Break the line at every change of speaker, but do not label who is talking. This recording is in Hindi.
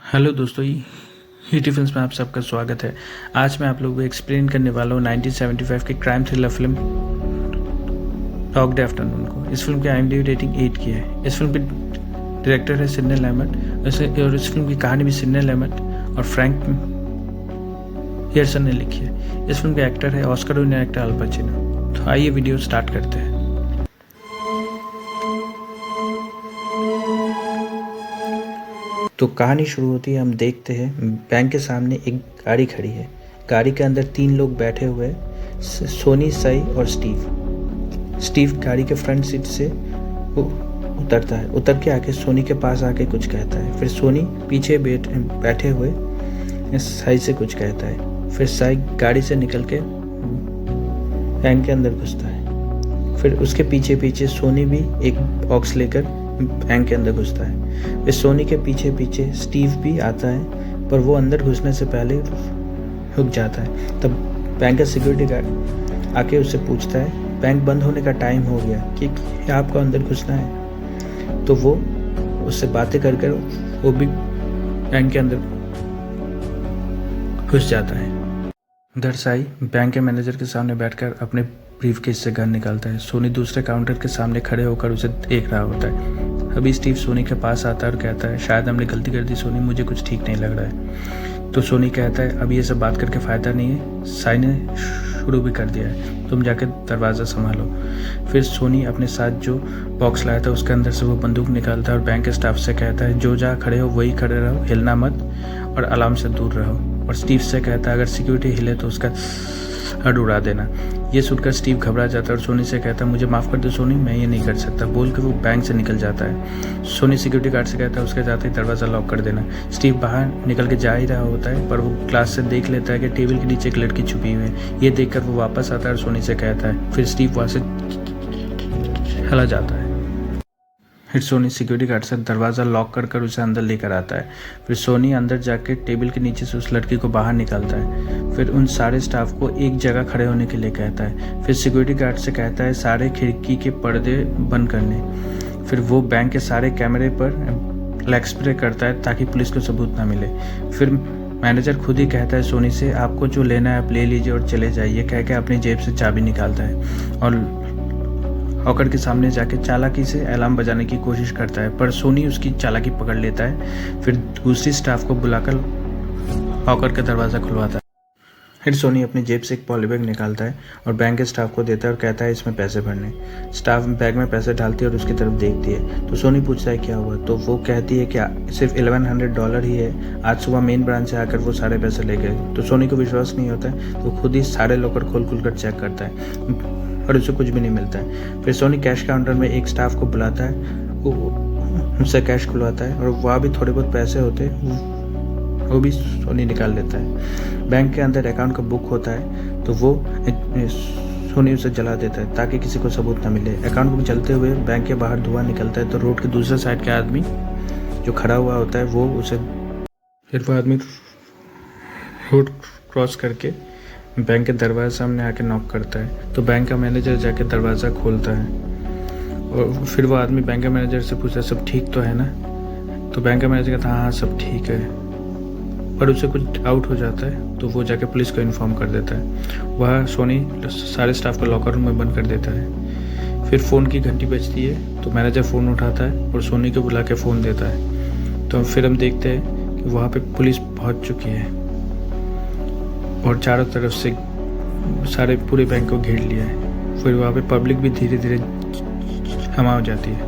हेलो दोस्तों, ही टिफिन्स में आप सबका स्वागत है। आज मैं आप लोगों को एक्सप्लेन करने वाला हूँ 1975 की crime thriller film dog day afternoon को। इस फिल्म की IMDb रेटिंग 8 की है। इस फिल्म के डायरेक्टर है सिडनी लैमट और इस फिल्म की कहानी भी सिडनी लैमट और फ्रैंक पियर्सन ने लिखी है। इस फिल्म के एक्टर है ऑस्कर विनर एक्टर अल पचिनो। तो आइए वीडियो स्टार्ट करते हैं। तो कहानी शुरू होती है, हम देखते हैं बैंक के सामने एक गाड़ी खड़ी है। गाड़ी के अंदर 3 लोग बैठे हुए हैं, सोनी, साई और स्टीव। स्टीव गाड़ी के फ्रंट सीट से उतरता है। उतर के आके सोनी के पास आके कुछ कहता है। फिर सोनी पीछे बैठे हुए साई से कुछ कहता है। फिर साई गाड़ी से निकल के बैंक के अंदर घुसता है। फिर उसके पीछे पीछे सोनी भी एक बॉक्स लेकर बैंक के अंदर घुसता है। फिर सोनी के पीछे पीछे स्टीव भी आता है, पर वो अंदर घुसने से पहले रुक जाता है। तब बैंक का सिक्योरिटी गार्ड आके उससे पूछता है, बैंक बंद होने का टाइम हो गया कि आपको अंदर घुसना है। तो वो उससे बातें कर कर वो भी बैंक के अंदर घुस जाता है। उधर साई बैंक के मैनेजर के सामने बैठकर अपने ब्रीफकेस से गन निकालता है। सोनी दूसरे काउंटर के सामने खड़े होकर उसे देख रहा होता है। अभी स्टीव सोनी के पास आता है और कहता है, शायद हमने गलती कर दी सोनी, मुझे कुछ ठीक नहीं लग रहा है। तो सोनी कहता है, अभी ये सब बात करके फ़ायदा नहीं है, साई ने शुरू भी कर दिया है, तुम जाके दरवाज़ा संभालो। फिर सोनी अपने साथ जो बॉक्स लाया था उसके अंदर से वो बंदूक निकालता है और बैंक के स्टाफ से कहता है, जो जहाँ खड़े हो वही खड़े रहो, हिलना मत और अलार्म से दूर रहो। और स्टीव से कहता है, अगर सिक्योरिटी हिले तो उसका हड उड़ा देना। ये सुनकर स्टीव घबरा जाता है और सोनी से कहता है, मुझे माफ़ कर दो सोनी, मैं ये नहीं कर सकता। बोल के वो बैंक से निकल जाता है। सोनी सिक्योरिटी गार्ड से कहता है, उसके जाते ही दरवाज़ा लॉक कर देना। स्टीव बाहर निकल के जा ही रहा होता है, पर वो ग्लास से देख लेता है कि टेबल के नीचे एक लड़की छुपी हुई है। ये देखकर वो वापस आता है और सोनी से कहता है। फिर स्टीव वहाँ से चला जाता है। फिर सोनी सिक्योरिटी गार्ड से दरवाज़ा लॉक कर उसे अंदर लेकर आता है। फिर सोनी अंदर जाके टेबल के नीचे से उस लड़की को बाहर निकालता है। फिर उन सारे स्टाफ को एक जगह खड़े होने के लिए कहता है। फिर सिक्योरिटी गार्ड से कहता है सारे खिड़की के पर्दे बंद करने। फिर वो बैंक के सारे कैमरे पर ब्लैक स्प्रे करता है ताकि पुलिस को सबूत ना मिले। फिर मैनेजर खुद ही कहता है सोनी से, आपको जो लेना है आप ले लीजिए और चले जाइए, कह के अपनी जेब से चाबी निकालता है और हॉकर के सामने जाके चालाकी से अलार्म बजाने की कोशिश करता है, पर सोनी उसकी चालाकी पकड़ लेता है। फिर दूसरी स्टाफ को बुलाकर हॉकर का दरवाज़ा खुलवाता है। फिर सोनी अपनी जेब से एक पॉलीबैग निकालता है और बैंक के स्टाफ को देता है और कहता है इसमें पैसे भरने। स्टाफ बैग में पैसे डालती है और उसकी तरफ देखती है। तो सोनी पूछता है क्या हुआ, तो वो कहती है कि सिर्फ $1100 ही है, आज सुबह मेन ब्रांच से आकर वो सारे पैसे ले गए। तो सोनी को विश्वास नहीं होता है, तो खुद ही सारे लॉकर खोल कर चेक करता है और उसे कुछ भी नहीं मिलता है। फिर सोनी कैश काउंटर में एक स्टाफ को बुलाता है, वो उससे कैश खुलवाता है और वहाँ भी थोड़े बहुत पैसे होते हैं, वो भी सोनी निकाल लेता है। बैंक के अंदर अकाउंट का बुक होता है, तो वो सोनी उसे जला देता है ताकि किसी को सबूत ना मिले। अकाउंट बुक जलते हुए बैंक के बाहर धुआं निकलता है, तो रोड के दूसरे साइड के आदमी जो खड़ा हुआ होता है वो उसे, फिर वो आदमी रोड क्रॉस करके बैंक के दरवाजे सामने आके नॉक करता है। तो बैंक का मैनेजर जाके दरवाज़ा खोलता है और फिर वो आदमी बैंक के मैनेजर से पूछता है, सब ठीक तो है ना? तो बैंक का मैनेजर कहता है, हाँ सब ठीक है, पर उसे कुछ डाउट हो जाता है। तो वो जाके पुलिस को इन्फॉर्म कर देता है। वह सोनी सारे स्टाफ को लॉकर रूम में बंद कर देता है। फिर फ़ोन की घंटी बजती है, तो मैनेजर फ़ोन उठाता है और सोनी को बुला के फ़ोन देता है। तो फिर हम देखते हैं कि वहाँ पे पुलिस पहुँच चुकी है और चारों तरफ से सारे पूरे बैंक को घेर लिया है। फिर वहाँ पे पब्लिक भी धीरे धीरे जमा हो जाती है।